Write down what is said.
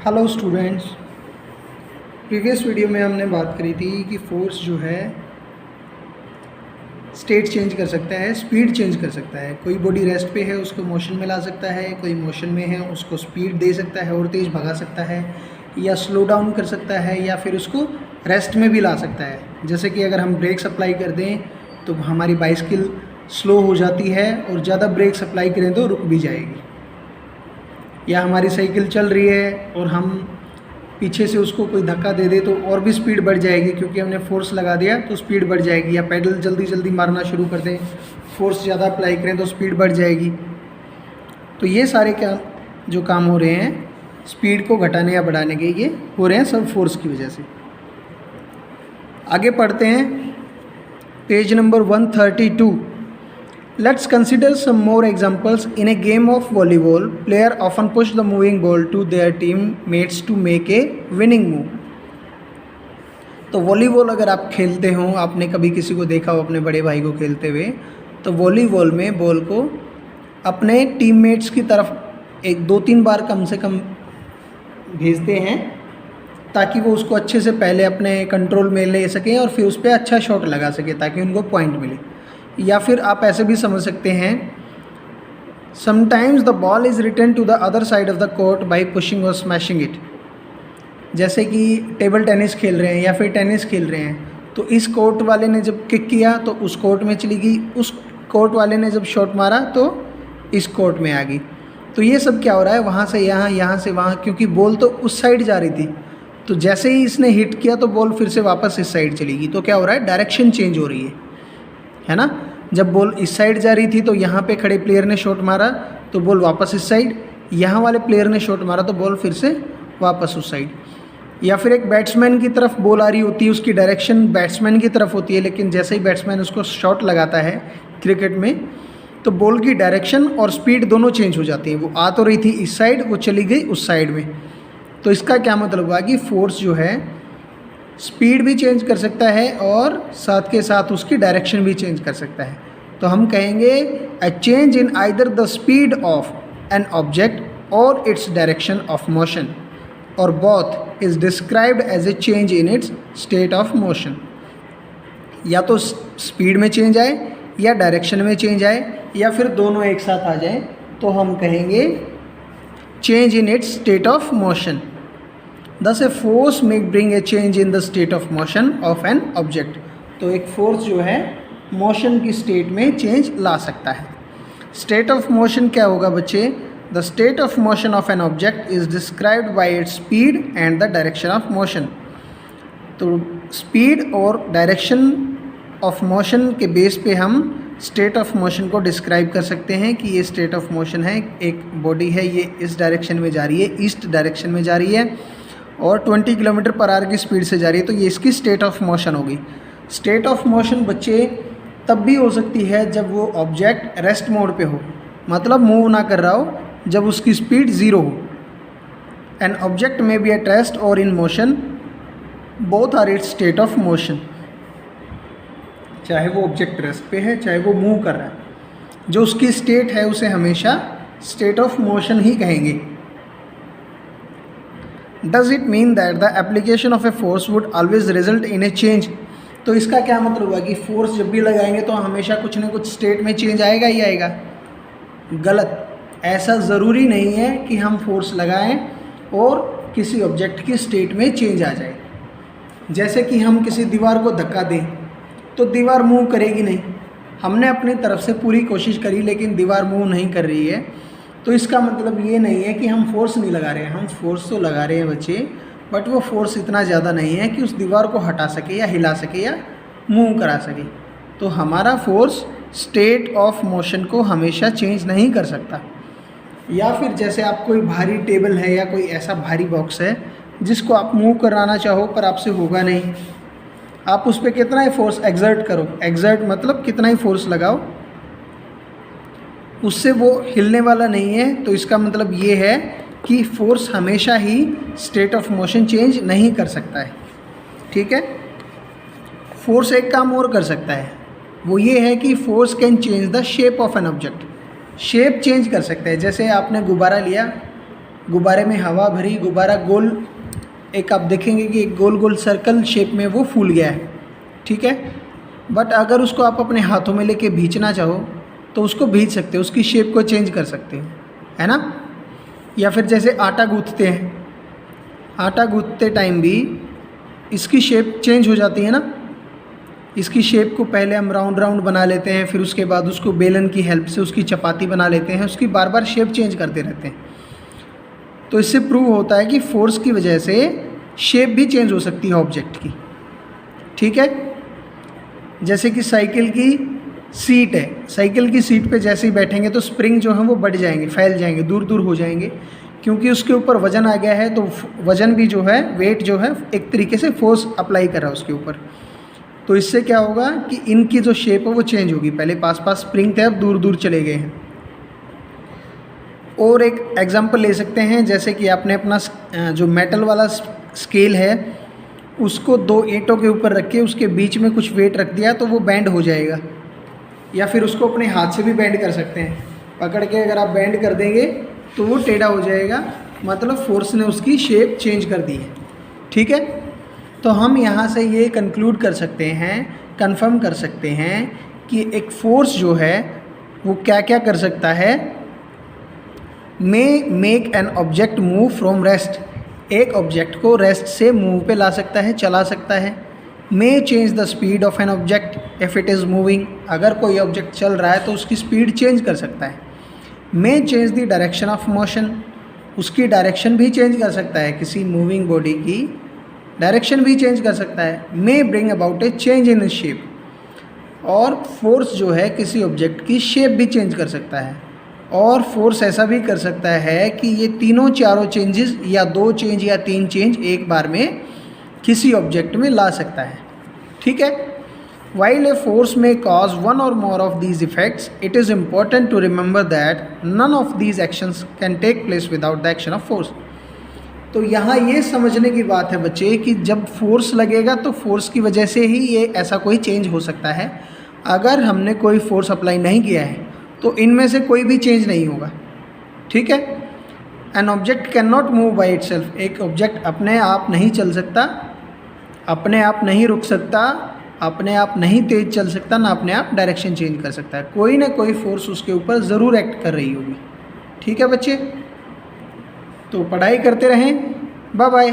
Hello students. Previous video में हमने बात करी थी कि फोर्स जो है स्टेट चेंज कर सकता है, स्पीड चेंज कर सकता है। कोई बॉडी रेस्ट पे है उसको मोशन में ला सकता है, कोई मोशन में है उसको स्पीड दे सकता है और तेज़ भगा सकता है, या स्लो डाउन कर सकता है, या फिर उसको रेस्ट में भी ला सकता है। जैसे कि अगर हम ब्रेक अप्लाई कर दें तो हमारी बाइसिकल स्लो हो जाती है और ज़्यादा ब्रेक अप्लाई करें तो रुक भी जाएगी। या हमारी साइकिल चल रही है और हम पीछे से उसको कोई धक्का दे दे तो और भी स्पीड बढ़ जाएगी, क्योंकि हमने फोर्स लगा दिया तो स्पीड बढ़ जाएगी। या पैडल जल्दी जल्दी मारना शुरू कर दें, फोर्स ज़्यादा अप्लाई करें तो स्पीड बढ़ जाएगी। तो ये सारे जो काम हो रहे हैं स्पीड को घटाने या बढ़ाने के, ये हो रहे हैं सब फोर्स की वजह से। आगे पढ़ते हैं page number 132। Let's consider some more examples. In a game of volleyball, player often push the moving ball to their teammates to make a winning move. तो वॉलीबॉल अगर आप खेलते हो, आपने कभी किसी को देखा हो अपने बड़े भाई को खेलते हुए, तो वॉलीबॉल में बॉल को अपने टीममेट्स की तरफ एक 2-3 बार कम से कम भेजते हैं ताकि वो उसको अच्छे से पहले अपने कंट्रोल में ले सकें और फिर उस पर अच्छा शॉट लगा सके ताकि उनको पॉइंट मिले। या फिर आप ऐसे भी समझ सकते हैं, sometimes the ball is return to the other side of the court by pushing और स्मैशिंग इट। जैसे कि टेबल टेनिस खेल रहे हैं या फिर टेनिस खेल रहे हैं, तो इस कोर्ट वाले ने जब किक किया तो उस कोर्ट में चली गई, उस कोर्ट वाले ने जब शॉट मारा तो इस कोर्ट में आ गई। तो ये सब क्या हो रहा है, वहाँ से यहाँ, यहाँ से वहाँ, क्योंकि बॉल तो उस साइड जा रही थी, तो जैसे ही इसने हिट किया तो बॉल फिर से वापस इस साइड चली गई। तो क्या हो रहा है, डायरेक्शन चेंज हो रही है ना। जब बॉल इस साइड जा रही थी तो यहाँ पे खड़े प्लेयर ने शॉट मारा तो बॉल वापस इस साइड, यहाँ वाले प्लेयर ने शॉट मारा तो बॉल फिर से वापस उस साइड। या फिर एक बैट्समैन की तरफ बॉल आ रही होती है, उसकी डायरेक्शन बैट्समैन की तरफ होती है, लेकिन जैसे ही बैट्समैन उसको शॉट लगाता है क्रिकेट में तो बॉल की डायरेक्शन और स्पीड दोनों चेंज हो जाती है। वो आ तो रही थी इस साइड, वो चली गई उस साइड में। तो इसका क्या मतलब हुआ कि फोर्स जो है स्पीड भी चेंज कर सकता है और साथ के साथ उसकी डायरेक्शन भी चेंज कर सकता है। तो हम कहेंगे a change in either the speed of an object और इट्स डायरेक्शन ऑफ मोशन, और both is described as a change in its state of motion. या तो स्पीड में चेंज आए या डायरेक्शन में चेंज आए या फिर दोनों एक साथ आ जाए तो हम कहेंगे change in its state of motion. Thus a force may bring a change in the state of motion of an object. तो एक फोर्स जो है मोशन की स्टेट में चेंज ला सकता है। स्टेट ऑफ मोशन क्या होगा बच्चे, the state of motion of an object is described bye its speed and the direction of motion. तो स्पीड और डायरेक्शन ऑफ मोशन के बेस पे हम स्टेट ऑफ मोशन को डिस्क्राइब कर सकते हैं कि ये स्टेट ऑफ मोशन है, एक बॉडी है, ये इस डायरेक्शन में जा रही है, ईस्ट डायरेक्शन में जा रही है और 20 किलोमीटर पर आवर की स्पीड से जा रही है, तो ये इसकी स्टेट ऑफ मोशन होगी। स्टेट ऑफ मोशन बच्चे तब भी हो सकती है जब वो ऑब्जेक्ट रेस्ट मोड पे हो, मतलब मूव ना कर रहा हो, जब उसकी स्पीड 0 हो। An object may be at rest और in motion, both are its state of motion. चाहे वो ऑब्जेक्ट रेस्ट पे है चाहे वो मूव कर रहा है, जो उसकी स्टेट है उसे हमेशा स्टेट ऑफ मोशन ही कहेंगे। Does it mean that the application of a force would always result in a change? तो इसका क्या मतलब हुआ कि फोर्स जब भी लगाएंगे तो हमेशा कुछ ना कुछ स्टेट में चेंज आएगा ही आएगा। गलत, ऐसा ज़रूरी नहीं है कि हम फोर्स लगाएं और किसी ऑब्जेक्ट की स्टेट में चेंज आ जाए। जैसे कि हम किसी दीवार को धक्का दें तो दीवार मूव करेगी नहीं, हमने अपनी तरफ से पूरी कोशिश करी लेकिन दीवार मूव नहीं कर रही है, तो इसका मतलब ये नहीं है कि हम फोर्स नहीं लगा रहे हैं। हम फोर्स तो लगा रहे हैं बच्चे, बट वो फोर्स इतना ज़्यादा नहीं है कि उस दीवार को हटा सके या हिला सके या मूव करा सके। तो हमारा फोर्स स्टेट ऑफ मोशन को हमेशा चेंज नहीं कर सकता। या फिर जैसे आप कोई भारी टेबल है या कोई ऐसा भारी बॉक्स है जिसको आप मूव कराना चाहो पर आपसे होगा नहीं, आप उस पर कितना ही फोर्स एग्जर्ट करो, एग्जर्ट मतलब कितना ही फोर्स लगाओ, उससे वो हिलने वाला नहीं है। तो इसका मतलब ये है कि फोर्स हमेशा ही स्टेट ऑफ मोशन चेंज नहीं कर सकता है। ठीक है, फोर्स एक काम और कर सकता है, वो ये है कि force can change the shape of an object. Shape change कर सकता है। जैसे आपने गुब्बारा लिया, गुब्बारे में हवा भरी, गुब्बारा गोल, एक आप देखेंगे कि एक गोल गोल सर्कल शेप में वो फूल गया है, ठीक है। बट अगर उसको आप अपने हाथों में लेके भींचना चाहो तो उसको भींच सकते हो, उसकी शेप को चेंज कर सकते हो, है ना। या फिर जैसे आटा गूँथते हैं, आटा गूँथते टाइम भी इसकी शेप चेंज हो जाती है ना। इसकी शेप को पहले हम राउंड राउंड बना लेते हैं, फिर उसके बाद उसको बेलन की हेल्प से उसकी चपाती बना लेते हैं, उसकी बार बार शेप चेंज करते रहते हैं। तो इससे प्रूव होता है कि फोर्स की वजह से शेप भी चेंज हो सकती है ऑब्जेक्ट की, ठीक है। जैसे कि साइकिल की सीट है, साइकिल की सीट पे जैसे ही बैठेंगे तो स्प्रिंग जो है वो बढ़ जाएंगे, फैल जाएंगे, दूर दूर हो जाएंगे, क्योंकि उसके ऊपर वज़न आ गया है। तो वज़न भी जो है, वेट जो है, एक तरीके से फोर्स अप्लाई कर रहा है उसके ऊपर। तो इससे क्या होगा कि इनकी जो शेप है वो चेंज होगी। पहले पास पास स्प्रिंग थे, अब दूर दूर चले गए हैं। और एक एग्जांपल ले सकते हैं, जैसे कि आपने अपना जो मेटल वाला स्केल है उसको 2 ईंटों के ऊपर रख के उसके बीच में कुछ वेट रख दिया तो वो बैंड हो जाएगा। या फिर उसको अपने हाथ से भी बैंड कर सकते हैं, पकड़ के अगर आप बैंड कर देंगे तो वो टेढ़ा हो जाएगा, मतलब फोर्स ने उसकी शेप चेंज कर दी है, ठीक है। तो हम यहाँ से ये कंक्लूड कर सकते हैं, कंफर्म कर सकते हैं कि एक फोर्स जो है वो क्या क्या कर सकता है। May make an object move from rest, एक ऑब्जेक्ट को रेस्ट से मूव पे ला सकता है, चला सकता है। मे change the speed of an object if it is moving, अगर कोई ऑब्जेक्ट चल रहा है तो उसकी स्पीड चेंज कर सकता है। मे change the direction of motion, उसकी डायरेक्शन भी चेंज कर सकता है, किसी मूविंग बॉडी की डायरेक्शन भी चेंज कर सकता है। मे bring about A change in shape, और फोर्स जो है किसी ऑब्जेक्ट की शेप भी चेंज कर सकता है। और फोर्स ऐसा भी कर सकता है कि ये तीनों चारों चेंजेस या 2 चेंज या 3 चेंज एक बार में किसी ऑब्जेक्ट में ला सकता है, ठीक है। While a force may cause one or more of these effects, it is important to remember that none of these actions can take place without the action of force. तो यहाँ ये समझने की बात है बच्चे कि जब फोर्स लगेगा तो फोर्स की वजह से ही ये ऐसा कोई चेंज हो सकता है। अगर हमने कोई फोर्स अप्लाई नहीं किया है तो इनमें से कोई भी चेंज नहीं होगा, ठीक है। An object can not move by it self, एक ऑब्जेक्ट अपने आप नहीं चल सकता, अपने आप नहीं रुक सकता, अपने आप नहीं तेज चल सकता, ना अपने आप डायरेक्शन चेंज कर सकता है। कोई ना कोई फोर्स उसके ऊपर ज़रूर एक्ट कर रही होगी, ठीक है बच्चे। तो पढ़ाई करते रहें, बाय बाय।